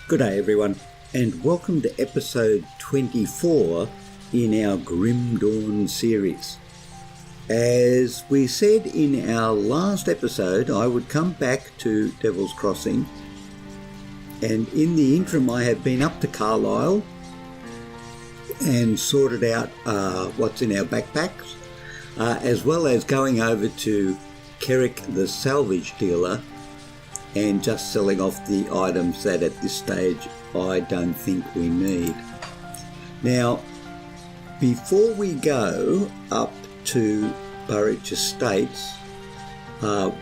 Good day everyone, and welcome to episode 24 in our Grim Dawn series. As we said in our last episode, I would come back to Devil's Crossing, and in the interim I have been up to Carlisle and sorted out what's in our backpacks, as well as going over to Kerrick the salvage dealer and just selling off the items that at this stage I don't think we need. Now, before we go up to Burrwitch Estate,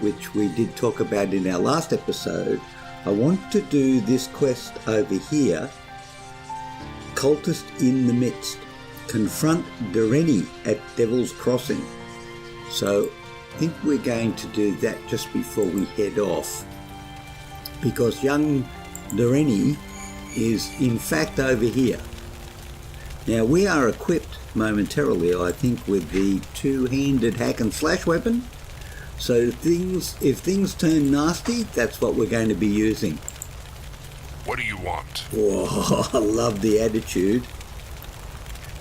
which we did talk about in our last episode, I want to do this quest over here, Cultist in the Midst. Confront Durrani at Devil's Crossing. So I think we're going to do that just before we head off, because young Durrani is in fact over here. Now we are equipped momentarily, I think, with the two-handed hack and slash weapon. So if things turn nasty, that's what we're going to be using. What do you want? Oh, I love the attitude.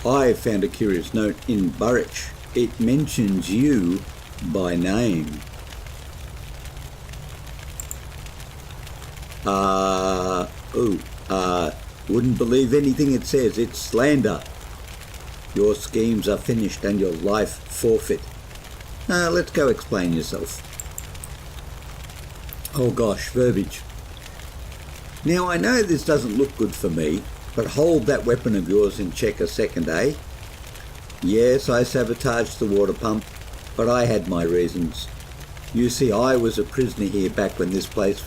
I found a curious note in Burrwitch. It mentions you by name. Wouldn't believe anything it says. It's slander. Your schemes are finished and your life forfeit. Let's go explain yourself. Oh gosh, verbiage. Now I know this doesn't look good for me, but hold that weapon of yours in check a second, eh? Yes, I sabotaged the water pump, but I had my reasons. You see, I was a prisoner here back when this place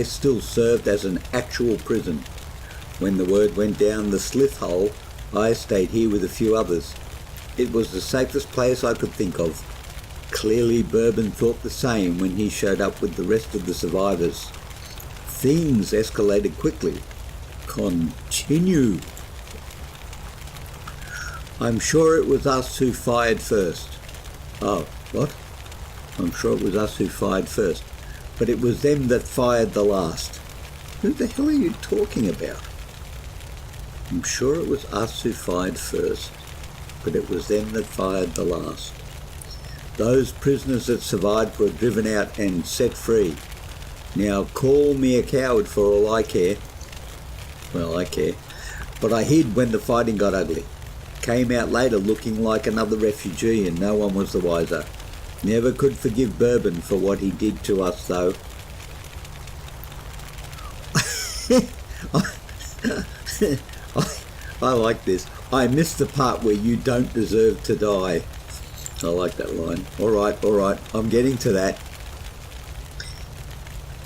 still served as an actual prison. When the word went down the slith hole, I stayed here with a few others. It was the safest place I could think of. Clearly Bourbon thought the same when he showed up with the rest of the survivors. Things escalated quickly. Continue. I'm sure it was us who fired first. Oh, what? I'm sure it was us who fired first. But it was them that fired the last. Who the hell are you talking about? I'm sure it was us who fired first, but it was them that fired the last. Those prisoners that survived were driven out and set free. Now call me a coward for all I care. Well, I care. But I hid when the fighting got ugly. Came out later looking like another refugee and no one was the wiser. Never could forgive Bourbon for what he did to us, though. I like this. I missed the part where you don't deserve to die. I like that line. All right. I'm getting to that.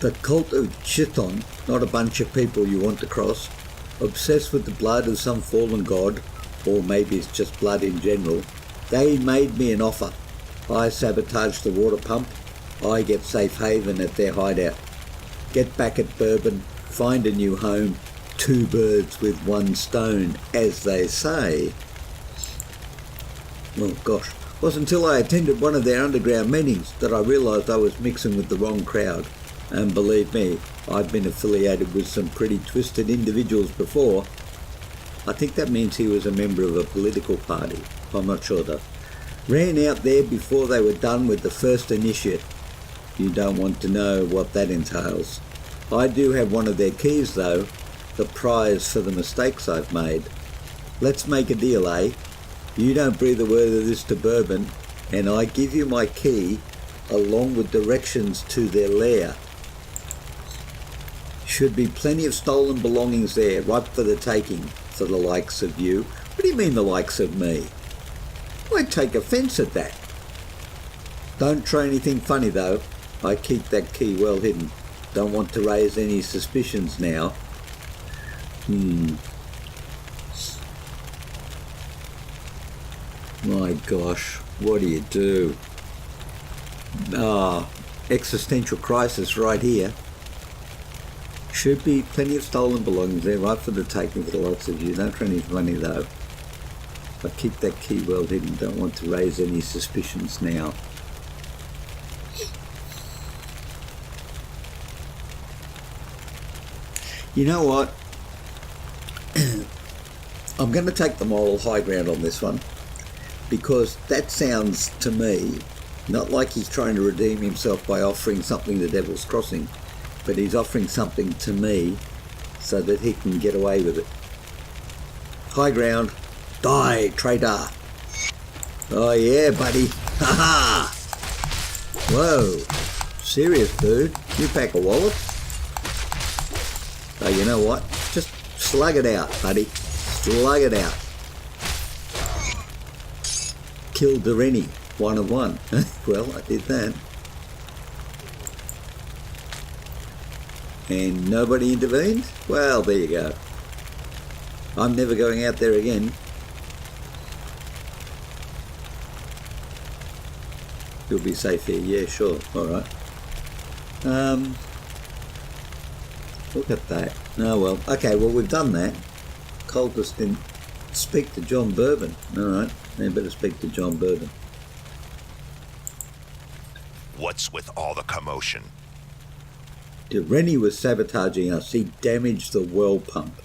The cult of Chiton, not a bunch of people you want to cross. Obsessed with the blood of some fallen god, or maybe it's just blood in general. They made me an offer. I sabotage the water pump. I get safe haven at their hideout. Get back at Bourbon, find a new home. Two birds with one stone, as they say. Oh gosh, it wasn't until I attended one of their underground meetings that I realised I was mixing with the wrong crowd. And believe me, I've been affiliated with some pretty twisted individuals before. I think that means he was a member of a political party. I'm not sure though. Ran out there before they were done with the first initiate. You don't want to know what that entails. I do have one of their keys though, the prize for the mistakes I've made. Let's make a deal, eh? You don't breathe a word of this to Bourbon, and I give you my key along with directions to their lair. Should be plenty of stolen belongings there, ripe for the taking, for the likes of you. What do you mean the likes of me? I take offence at that. Don't try anything funny though. I keep that key well hidden. Don't want to raise any suspicions now. My gosh, what do you do? Existential crisis right here. Should be plenty of stolen belongings there, right for the taking for the lots of you. Don't try any funny though. I keep that key well hidden. Don't want to raise any suspicions now. You know what? I'm going to take the moral high ground on this one, because that sounds to me not like he's trying to redeem himself by offering something to Devil's Crossing, but he's offering something to me so that he can get away with it. High ground. Die, traitor. Oh yeah, buddy. Ha ha. Whoa. Serious, dude. You pack a wallet? Oh, you know what? Just slug it out, buddy. Slug it out. Kill Doreni. 1 of 1. Well, I did that. And nobody intervened? Well, there you go. I'm never going out there again. You'll be safe here. Yeah, sure. All right. Look at that. Oh, well. Okay, well, we've done that. Cultist didn't speak to John Bourbon. All right. They better speak to John Bourbon. What's with all the commotion? Rennie was sabotaging us. He damaged the well pump.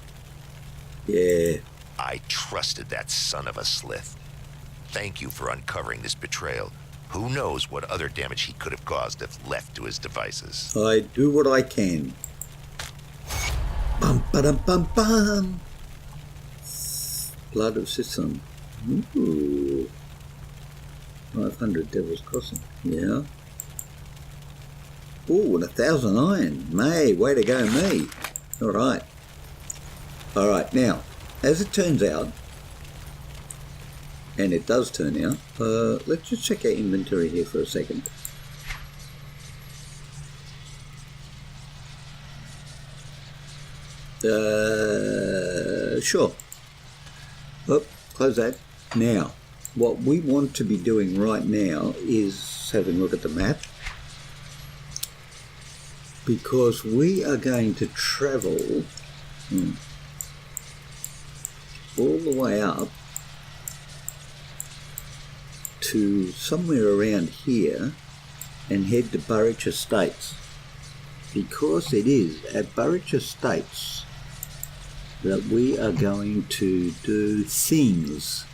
Yeah. I trusted that son of a slith. Thank you for uncovering this betrayal. Who knows what other damage he could have caused if left to his devices. I do what I can. Bum ba dum bum bum. Blood of Sisson. Ooh. 500 Devil's Crossing. Yeah. Ooh, and 1,000 iron. May, way to go, me. All right. All right, now, as it turns out, and it does turn out, let's just check our inventory here for a second. Sure. Oh, close that. Now, what we want to be doing right now is having a look at the map, because we are going to travel all the way up to somewhere around here and head to Burrwitch Estates, because it is at Burrwitch Estates that we are going to do things.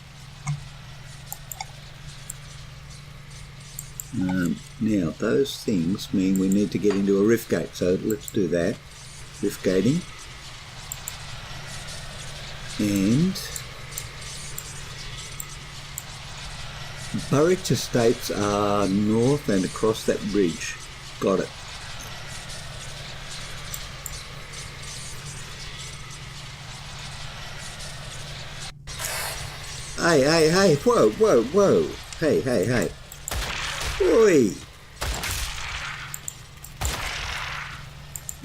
Now those things mean we need to get into a rift gate, so let's do that. Rift gating. And Burrwitch Estates are north and across that bridge. Got it. Hey, whoa. Hey. Oi!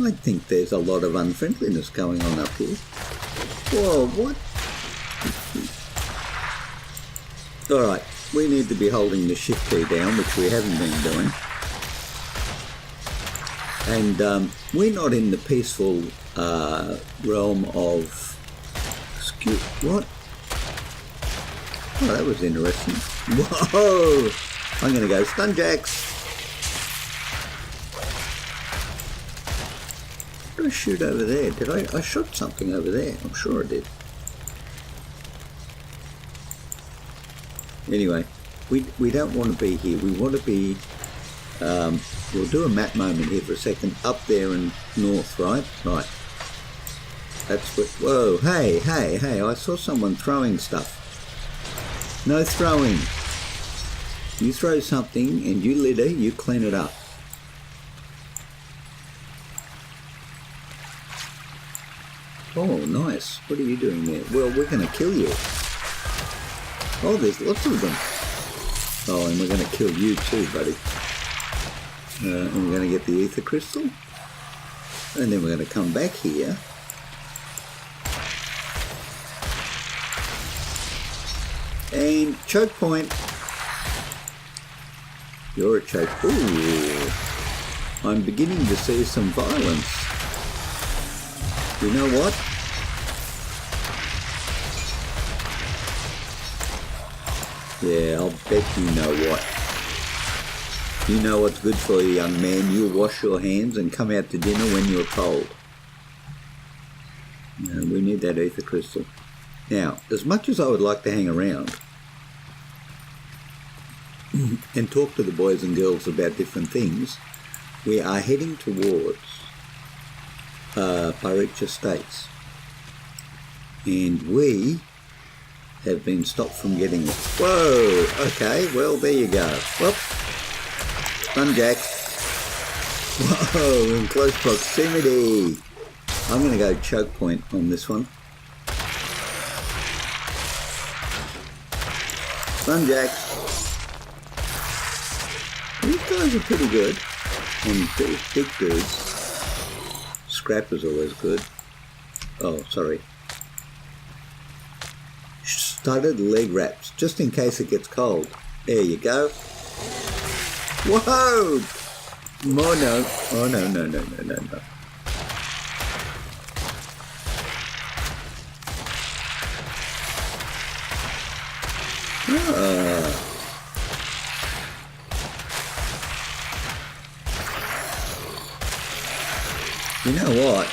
I think there's a lot of unfriendliness going on up here. Whoa, what? Alright, we need to be holding the shift key down, which we haven't been doing. And we're not in the peaceful realm of... Excuse... What? Oh, that was interesting. Whoa! I'm going to go stun jacks. What did I shoot over there? Did I shot something over there? I'm sure I did. Anyway, we don't want to be here. We want to be... we'll do a map moment here for a second. Up there and north, right? Right. That's what... Whoa, hey, I saw someone throwing stuff. No throwing. You throw something and you litter, you clean it up. Oh, nice. What are you doing there? Well, we're going to kill you. Oh, there's lots of them. Oh, and we're going to kill you too, buddy. And we're going to get the ether crystal. And then we're going to come back here. And choke point. You're a choke. Ooh. I'm beginning to see some violence. You know what? Yeah, I'll bet you know what. You know what's good for you, young man. You'll wash your hands and come out to dinner when you're told. We need that ether crystal. Now, as much as I would like to hang around and talk to the boys and girls about different things, we are heading towards Burrwitch Estates. And we have been stopped from getting it. Whoa! Okay, well, there you go. Whoop! Jack. Whoa, in close proximity. I'm going to go choke point on this one. Jack. These guys are pretty good. And big dudes. Scrap is always good. Oh, sorry. Studded leg wraps, just in case it gets cold. There you go. Whoa! Oh no. Oh no. You know what?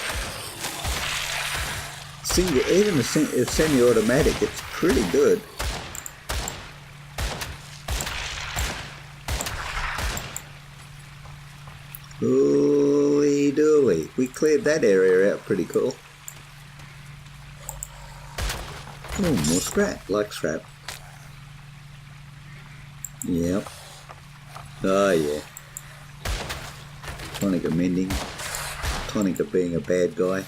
Even a semi-automatic, it's pretty good. Ooh dooey. We cleared that area out pretty cool. Oh, more scrap. Like scrap. Yep. Oh yeah. Tonic of mending. Tonic of being a bad guy.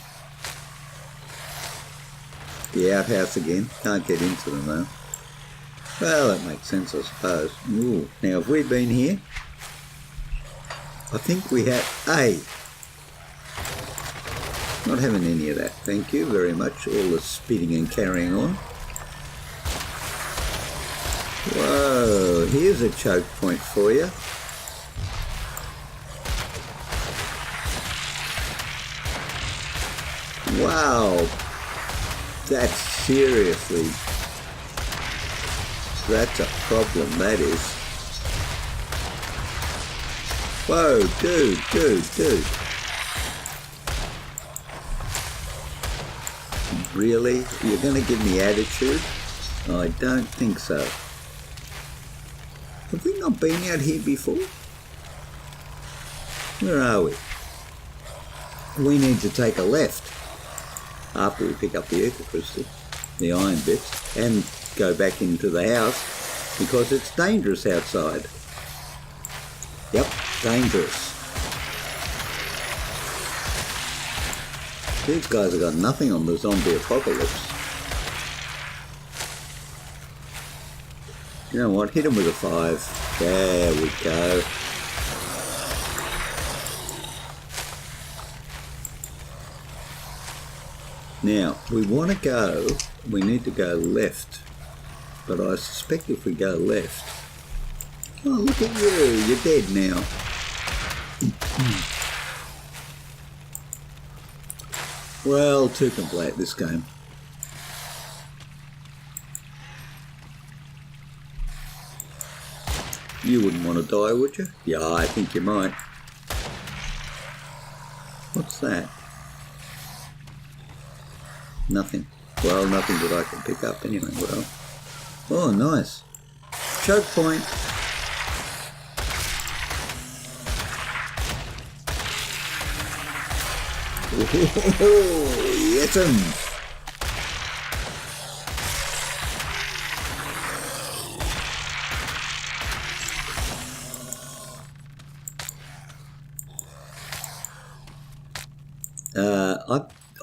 The outhouse again. Can't get into them though. Well, that makes sense, I suppose. Ooh. Now, have we been here? I think we have. Hey! Not having any of that. Thank you very much. All the spitting and carrying on. Whoa! Here's a choke point for you. Wow! That's seriously, that's a problem, that is. Whoa, dude. Really? You're going to give me attitude? I don't think so. Have we not been out here before? Where are we? We need to take a left. After we pick up the ether crystal, the iron bits, and go back into the house because it's dangerous outside. Yep, dangerous. These guys have got nothing on the zombie apocalypse. You know what? Hit them with a 5. There we go. Now, we need to go left, but I suspect if we go left... Oh, look at you, you're dead now. Well, too complete this game. You wouldn't want to die, would you? Yeah, I think you might. What's that? Nothing. Well, nothing that I can pick up anyway. Well. Oh, nice. Choke point. Oh, yes.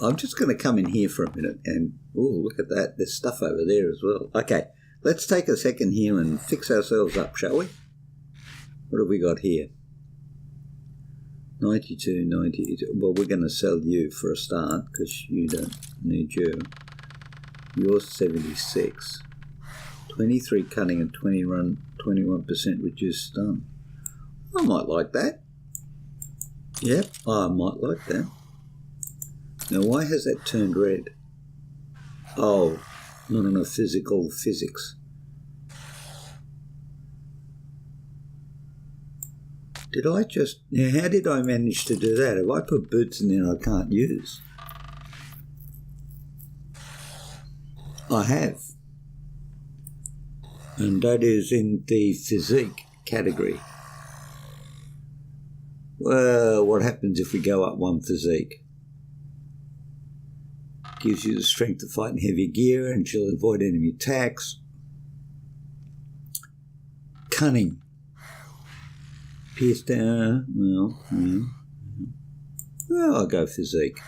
I'm just going to come in here for a minute and, oh, look at that. There's stuff over there as well. Okay, let's take a second here and fix ourselves up, shall we? What have we got here? 92, 92. Well, we're going to sell you for a start because you don't need you. You're 76. 23 cutting and 21% reduced stun. I might like that. Yep, I might like that. Now, why has that turned red? Oh, not enough physics. Did I just... Now, how did I manage to do that? Have I put boots in there I can't use? I have. And that is in the physique category. Well, what happens if we go up one physique? Gives you the strength to fight in heavy gear and she'll avoid enemy attacks. Cunning. Pierce down. Well, I'll go physique.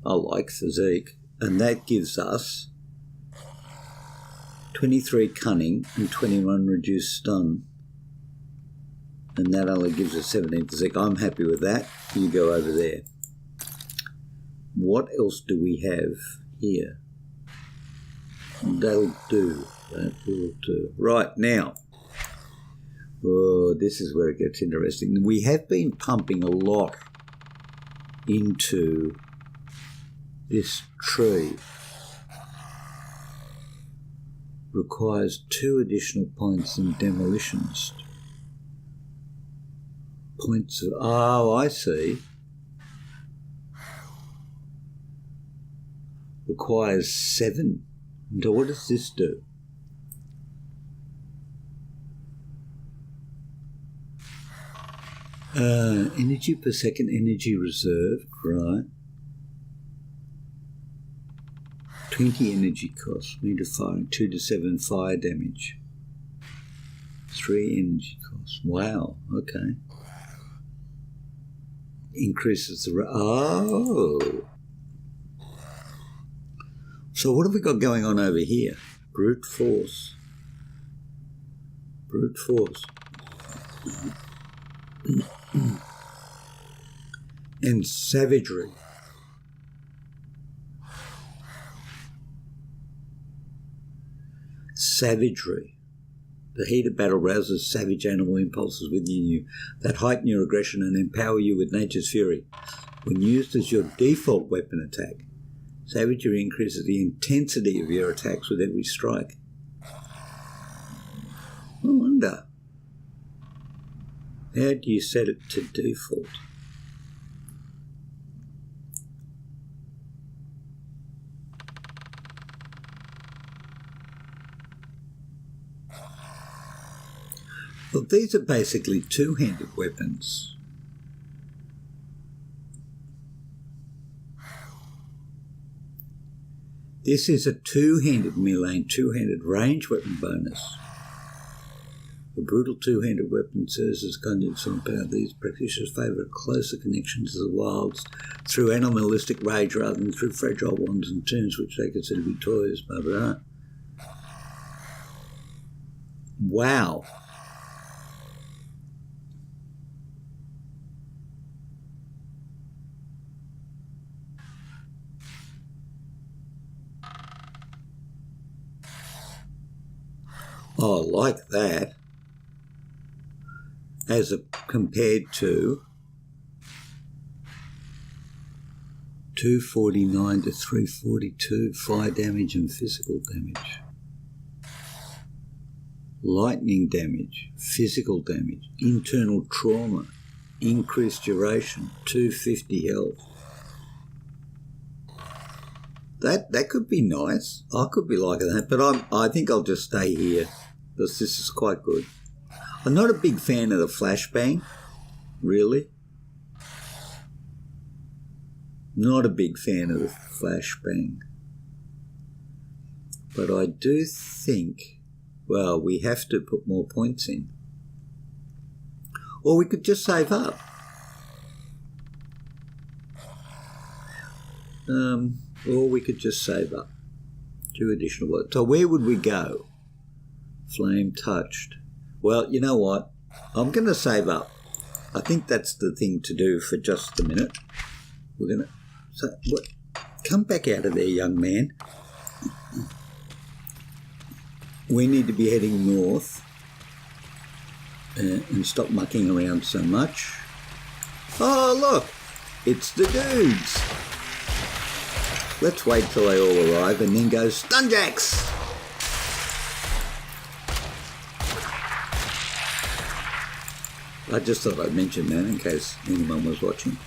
I like physique. And that gives us 23 cunning and 21 reduced stun. And that only gives us 17 physique. I'm happy with that. You go over there. What else do we have here? That'll do. That will do. Right, now. Oh, this is where it gets interesting. We have been pumping a lot into this tree. Requires 2 additional points in demolitions. Points of... Oh, I see. Requires 7. So what does this do? Energy per second, energy reserved, right. 20 energy cost, meter firing, 2 to 7 fire damage. 3 energy cost. Wow, okay. Increases the... Oh! So what have we got going on over here? Brute force. Brute force. And savagery. Savagery. The heat of battle rouses savage animal impulses within you that heighten your aggression and empower you with nature's fury. When used as your default weapon attack, savagery increases the intensity of your attacks with every strike. I wonder. How do you set it to default? Well, these are basically two-handed weapons. This is a two-handed melee and two-handed range weapon bonus. A brutal two-handed weapon serves as conduits on power. These practitioners favour a closer connection to the wilds through animalistic rage rather than through fragile wands and tunes which they consider to be toys. Blah, blah. Wow. Oh, I like that. As compared to 249 to 342 fire damage and physical damage. Lightning damage, physical damage, internal trauma, increased duration, 250 health. That could be nice. I could be liking that, but I think I'll just stay here because this is quite good. I'm not a big fan of the flashbang, really. Not a big fan of the flashbang. But I do think, well, we have to put more points in. Or we could just save up. Or we could just save up. 2 additional words. So where would we go? Flame touched. Well, you know what? I'm going to save up. I think that's the thing to do for just a minute. We're going to... So, what? Come back out of there, young man. We need to be heading north and stop mucking around so much. Oh, look! It's the dudes! Let's wait till they all arrive and then go Stunjacks! I just thought I'd mention that in case anyone was watching.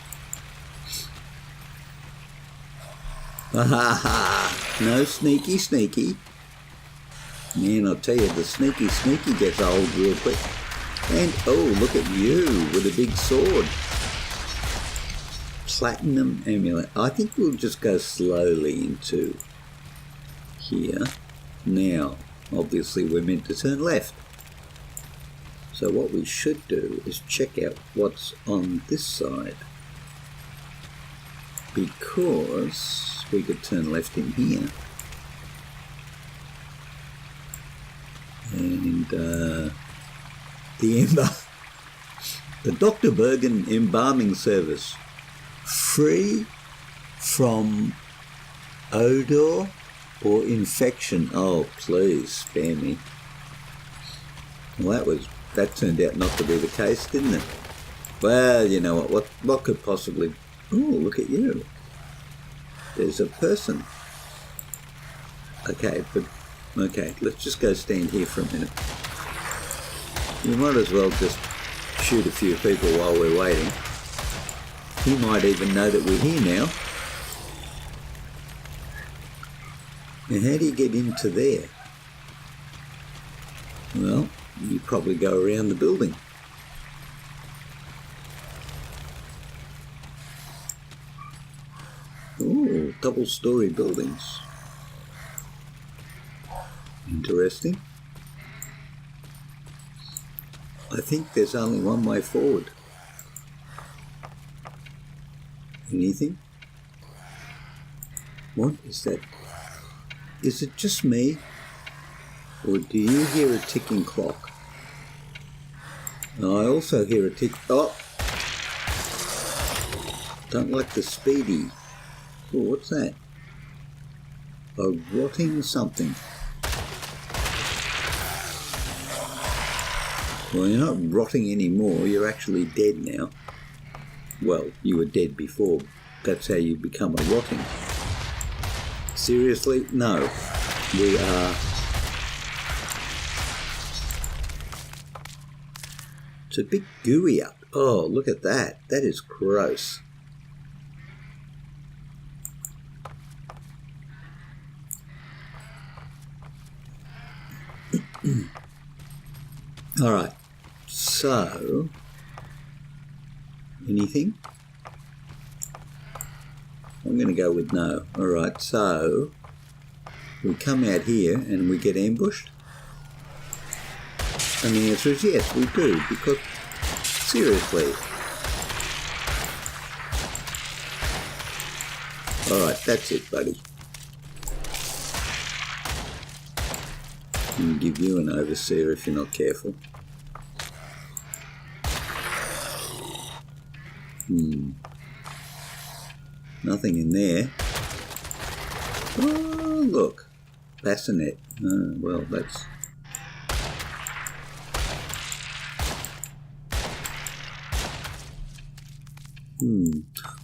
No sneaky sneaky. Man, I'll tell you, the sneaky sneaky gets old real quick. And, oh, look at you with a big sword. Platinum amulet. I think we'll just go slowly into here. Now, obviously we're meant to turn left. So what we should do is check out what's on this side. Because we could turn left in here. And the Dr. Bergen embalming service, free from odor or infection. Oh, please spare me. Well, that turned out not to be the case, didn't it? Well, you know what could possibly... Oh, look at you. There's a person. Okay, let's just go stand here for a minute. You might as well just shoot a few people while we're waiting. He might even know that we're here now. Now, how do you get into there? Well, you probably go around the building. Oh, double-storey buildings. Interesting. I think there's only one way forward. Anything? What is that? Is it just me? Or do you hear a ticking clock? I also hear a tick... Oh! Don't like the speedy. Oh, what's that? A rotting something. Well, you're not rotting anymore, you're actually dead now. Well, you were dead before. That's how you become a rotting. Seriously? No. We are... It's a bit gooey up. Oh, look at that. That is gross. All right. So, anything? I'm going to go with no. All right, so we come out here and we get ambushed. And the answer is yes, we do, because seriously. All right, that's it, buddy. I'll give you an overseer if you're not careful. Nothing in there. Oh, look. Bassinet. Oh, well, that's...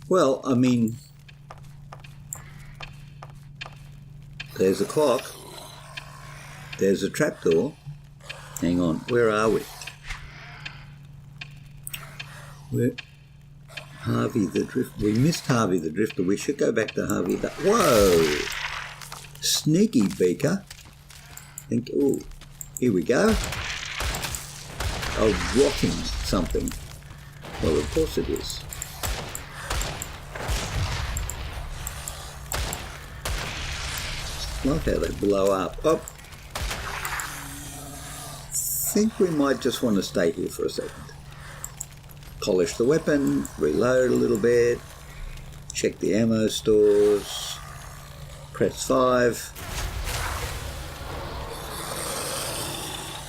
Well, I mean... There's a clock. There's a trapdoor. Hang on, where are we? Where... Harvey the Drifter. We missed Harvey the Drifter. We should go back to Harvey the... Whoa! Sneaky beaker. Oh, here we go. A rotting something. Well, of course it is. Love how they blow up. Oh! Think we might just want to stay here for a second. Polish the weapon, reload a little bit, check the ammo stores, press 5.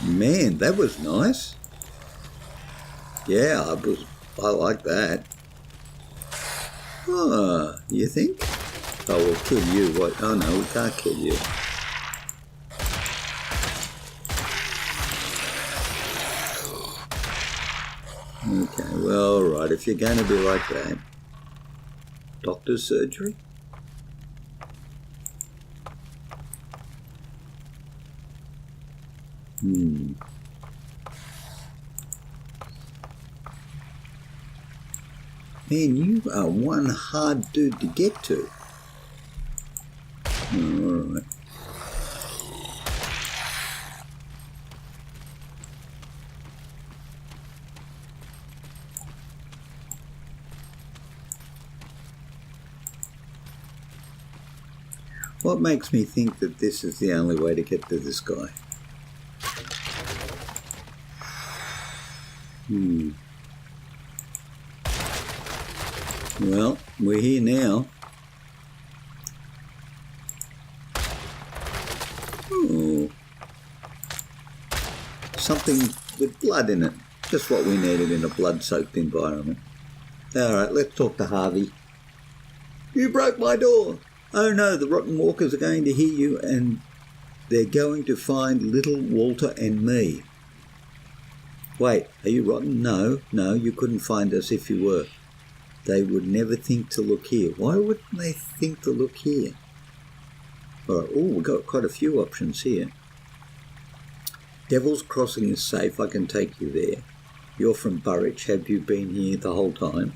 Man, that was nice. Yeah, I like that. Oh, you think? Oh, we'll kill you. What? Oh no, we can't kill you. Okay, well, alright, if you're going to be like that. Doctor's surgery? Man, you are one hard dude to get to. Alright. What makes me think that this is the only way to get to this guy? Well, we're here now. Oh. Something with blood in it. Just what we needed in a blood-soaked environment. Alright, let's talk to Harvey. You broke my door! Oh no, the Rotten Walkers are going to hear you and they're going to find little Walter and me. Wait, are you rotten? No, you couldn't find us if you were. They would never think to look here. Why wouldn't they think to look here? Alright, we've got quite a few options here. Devil's Crossing is safe, I can take you there. You're from Burrwitch, have you been here the whole time?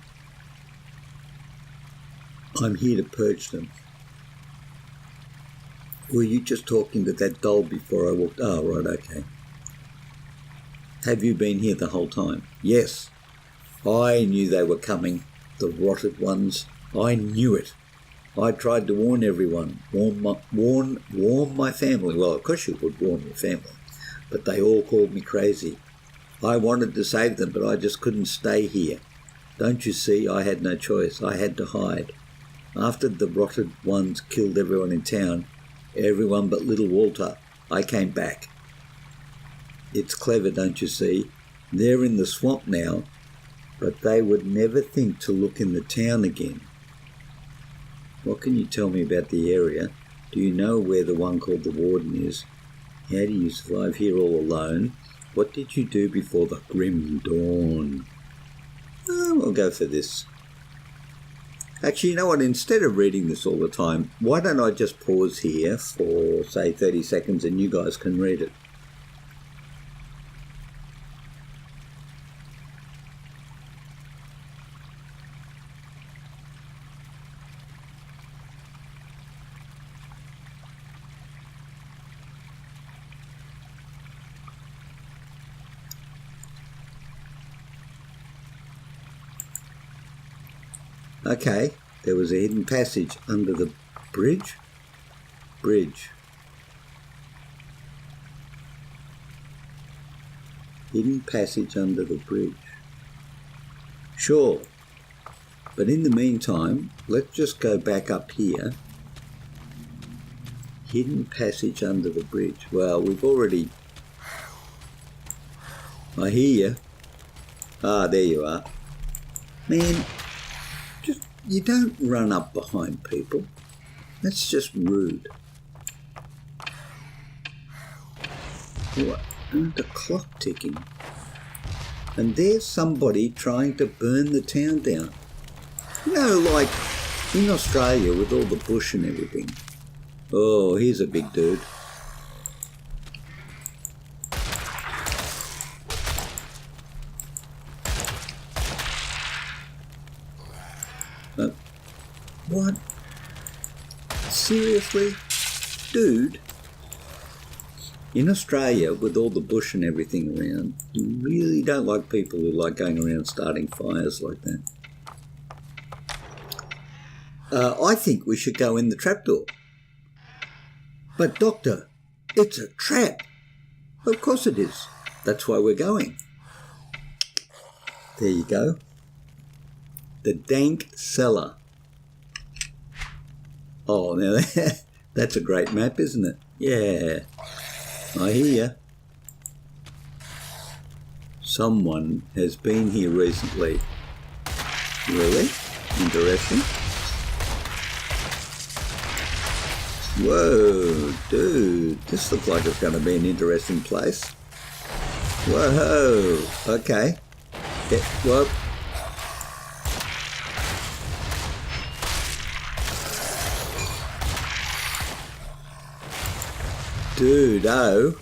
I'm here to purge them. Were you just talking to that doll before I walked? Oh, right, okay. Have you been here the whole time? Yes. I knew they were coming, the rotted ones. I knew it. I tried to warn everyone, warn my family. Well, of course you would warn your family, but they all called me crazy. I wanted to save them, but I just couldn't stay here. Don't you see, I had no choice. I had to hide. After the rotted ones killed everyone in town, everyone but little Walter, I came back. It's clever, don't you see? They're in the swamp now, but they would never think to look in the town again. What can you tell me about the area? Do you know where the one called the Warden is? How do you survive here all alone? What did you do before the grim dawn? Oh, we'll go for this. Actually, you know what? Instead of reading this all the time, why don't I just pause here for, say, 30 seconds and you guys can read it. Okay, there was a hidden passage under the bridge. Hidden passage under the bridge. Sure, but in the meantime, let's just go back up here. Hidden passage under the bridge. Well, we've already... I hear you. Ah, there you are. Man, you don't run up behind people. That's just rude. What? And the clock ticking. And there's somebody trying to burn the town down. You know, like in Australia with all the bush and everything. Oh, here's a big dude. What? Seriously? Dude? In Australia, with all the bush and everything around, you really don't like people who like going around starting fires like that. I think we should go in the trapdoor. But Doctor, it's a trap. Of course it is. That's why we're going. There you go. The dank cellar. Oh, now that's a great map, isn't it? Yeah, I hear you. Someone has been here recently. Really? Interesting. Whoa, dude, this looks like it's going to be an interesting place. Whoa, okay. Yeah, whoa. Dude, oh.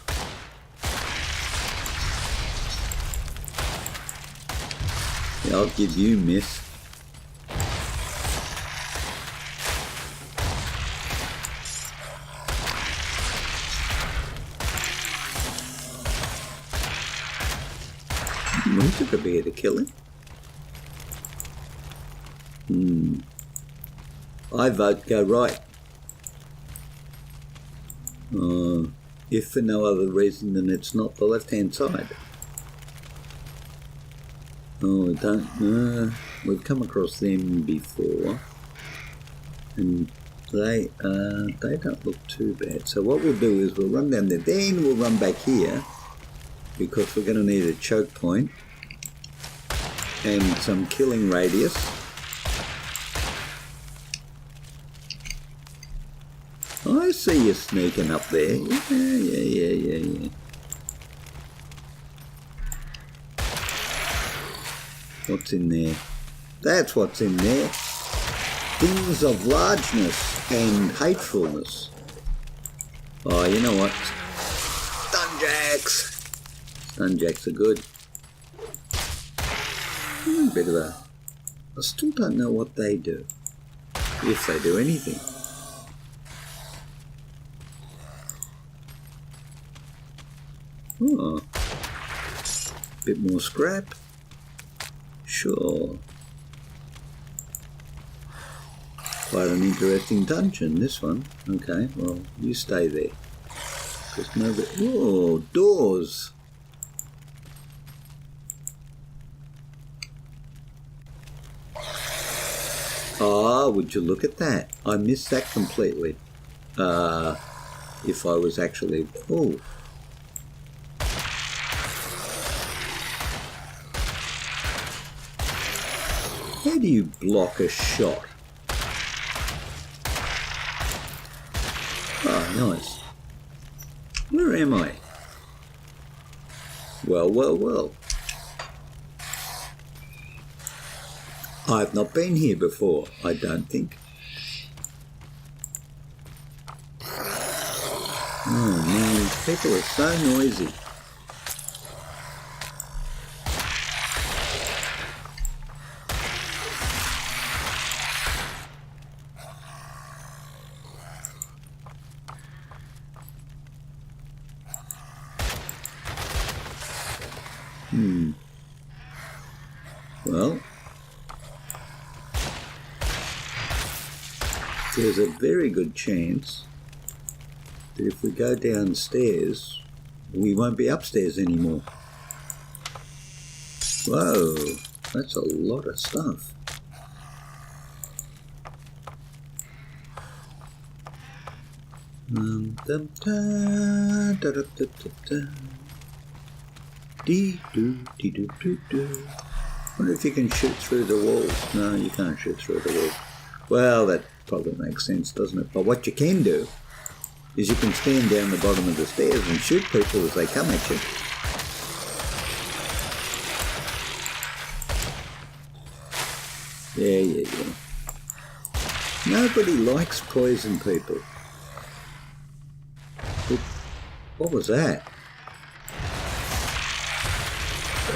Yeah, I'll give you miss. We took a bear to kill him. I vote go right. if for no other reason than it's not the left-hand side. Oh, we don't. We've come across them before, and they don't look too bad. So what we'll do is we'll run down there, then we'll run back here because we're going to need a choke point and some killing radius. I see you sneaking up there. Yeah. What's in there? That's what's in there. Things of largeness and hatefulness. Oh, you know what? Stunjacks. Stunjacks are good. Bit of a... I still don't know what they do. If they do anything. Oh. Bit more scrap. Sure. Quite an interesting dungeon, this one. Okay, well, you stay there. Because nobody... Oh, doors! Ah, would you look at that? I missed that completely. If I was actually... Oh. How do you block a shot? Oh, nice. Where am I? Well. I've not been here before, I don't think. Oh man, people are so noisy. Well, there's a very good chance that if we go downstairs, we won't be upstairs anymore. Whoa, that's a lot of stuff. Wonder if you can shoot through the walls. No, you can't shoot through the walls. Well, that probably makes sense, doesn't it? But what you can do is you can stand down the bottom of the stairs and shoot people as they come at you. Yeah. Nobody likes poison people. What was that?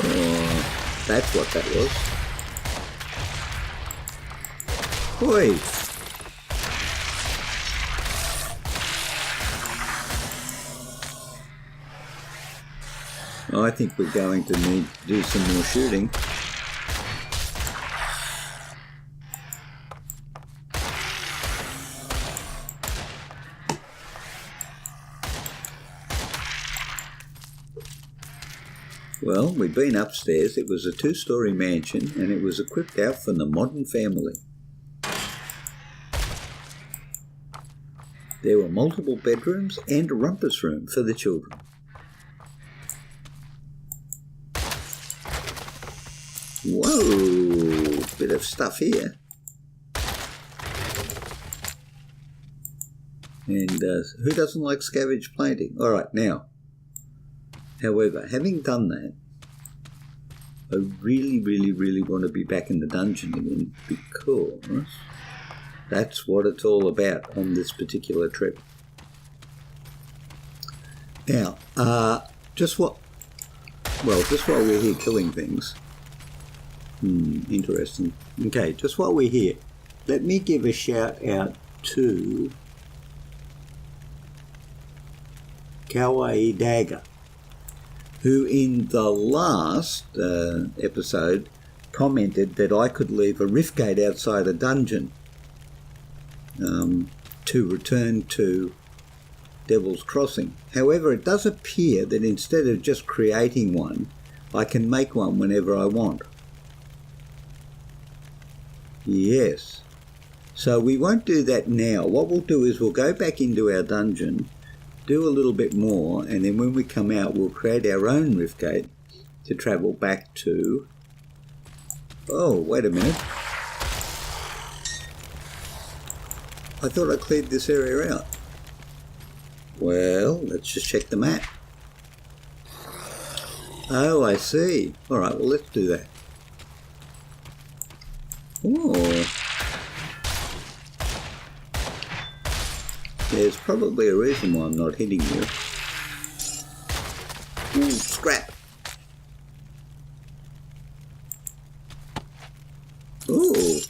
Oh, that's what that was. Oi! I think we're going to need to do some more shooting. Well, we'd been upstairs. It was a 2-story mansion and it was equipped out for the modern family. There were multiple bedrooms and a rumpus room for the children. Whoa, bit of stuff here. And who doesn't like scavenge painting? All right, now, however, having done that, I really want to be back in the dungeon again because that's what it's all about on this particular trip. Now, just while we're here killing things, interesting. Okay, just while we're here, let me give a shout out to Kawaii Dagger, who in the last episode commented that I could leave a rift gate outside a dungeon to return to Devil's Crossing. However, it does appear that instead of just creating one, I can make one whenever I want. Yes. So we won't do that now. What we'll do is we'll go back into our dungeon, do a little bit more, and then when we come out we'll create our own rift gate to travel back to... Oh, wait a minute. I thought I cleared this area out. Well, let's just check the map. Oh, I see. Alright, well let's do that. Oh. There's probably a reason why I'm not hitting you. Ooh, scrap. Ooh.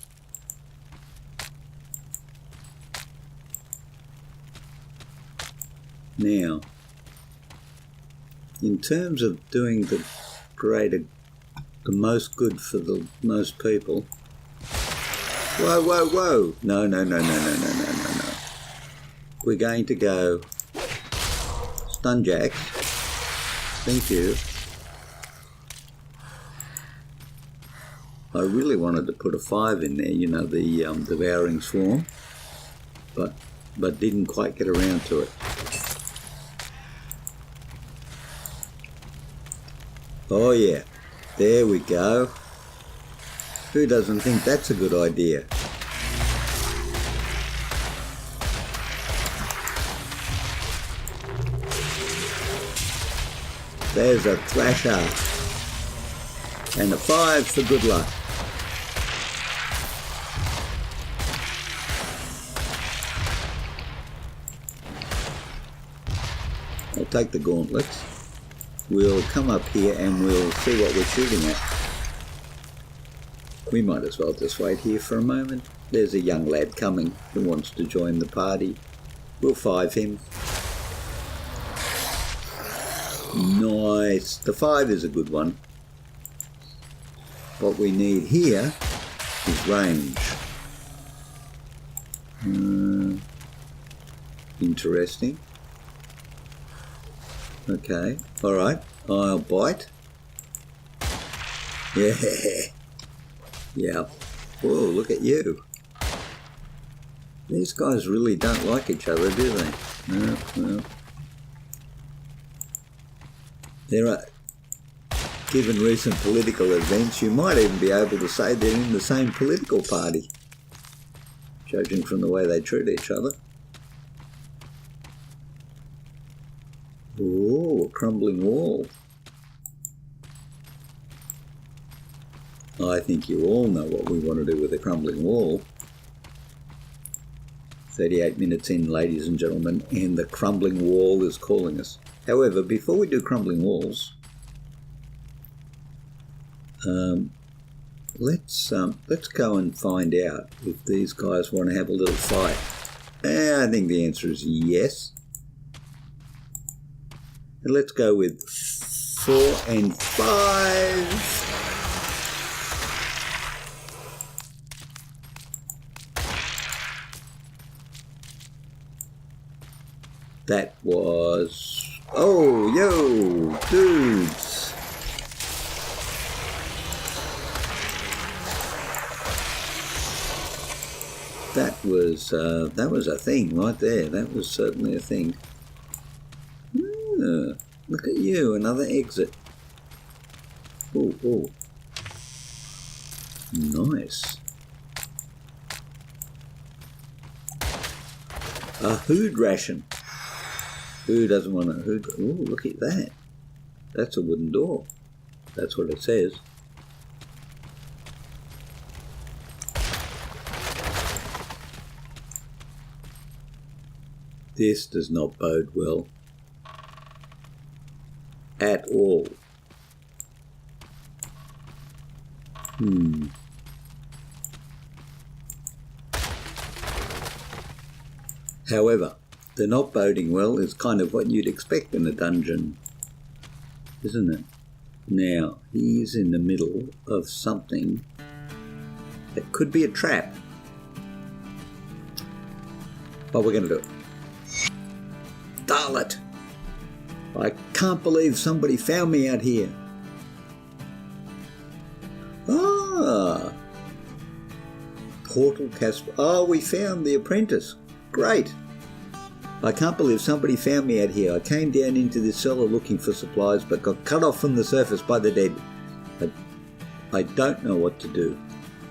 Now, in terms of doing the most good for the most people. Whoa, whoa, whoa. No. We're going to go stun jacks. Thank you. I really wanted to put a 5 in there, you know, the devouring swarm, but didn't quite get around to it. Oh yeah, there we go. Who doesn't think that's a good idea? There's a thrasher. And a 5 for good luck. I'll take the gauntlets. We'll come up here and we'll see what we're shooting at. We might as well just wait here for a moment. There's a young lad coming who wants to join the party. We'll 5 him. Nice. The 5 is a good one. What we need here is range. Interesting. Okay. Alright. I'll bite. Yeah. Yeah. Oh, look at you. These guys really don't like each other, do they? No. There are, given recent political events, you might even be able to say they're in the same political party, judging from the way they treat each other. Oh, a crumbling wall. I think you all know what we want to do with a crumbling wall. 38 minutes in, ladies and gentlemen, and the crumbling wall is calling us. However, before we do crumbling walls, let's go and find out if these guys want to have a little fight. I think the answer is yes. And let's go with 4 and 5. That was... Oh, yo, dudes. That was a thing right there. That was certainly a thing. Look at you, another exit. Oh. Nice. A hood ration. Who doesn't want a hood? Oh, look at that. That's a wooden door. That's what it says. This does not bode well. At all. However, the not boding well is kind of what you'd expect in a dungeon, isn't it? Now, he's in the middle of something that could be a trap. But we're going to do it. Starlet! I can't believe somebody found me out here. Ah! Portal Casper. Oh, we found the apprentice. Great. I can't believe somebody found me out here. I came down into this cellar looking for supplies, but got cut off from the surface by the dead. I don't know what to do.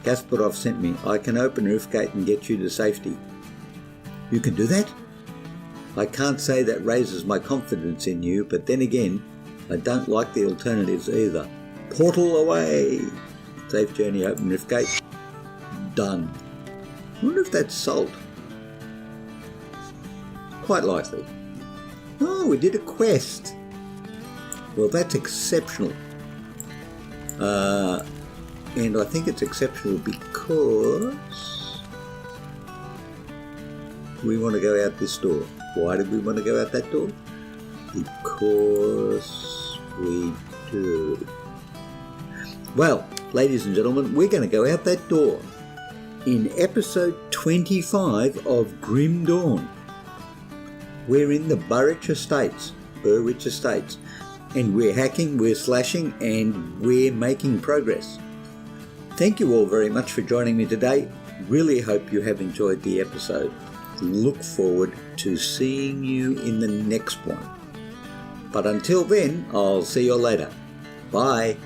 Kasparov sent me. I can open roof gate and get you to safety. You can do that? I can't say that raises my confidence in you, but then again, I don't like the alternatives either. Portal away! Safe journey, open rift gate. Done. I wonder if that's salt. Quite likely. Oh, we did a quest. Well, that's exceptional. And I think it's exceptional because we want to go out this door. Why did we want to go out that door? Because we do. Well, ladies and gentlemen, we're going to go out that door in episode 25 of Grim Dawn. We're in the Burrwitch Estates, and we're hacking, we're slashing, and we're making progress. Thank you all very much for joining me today. Really hope you have enjoyed the episode. Look forward to seeing you in the next one. But until then, I'll see you later. Bye.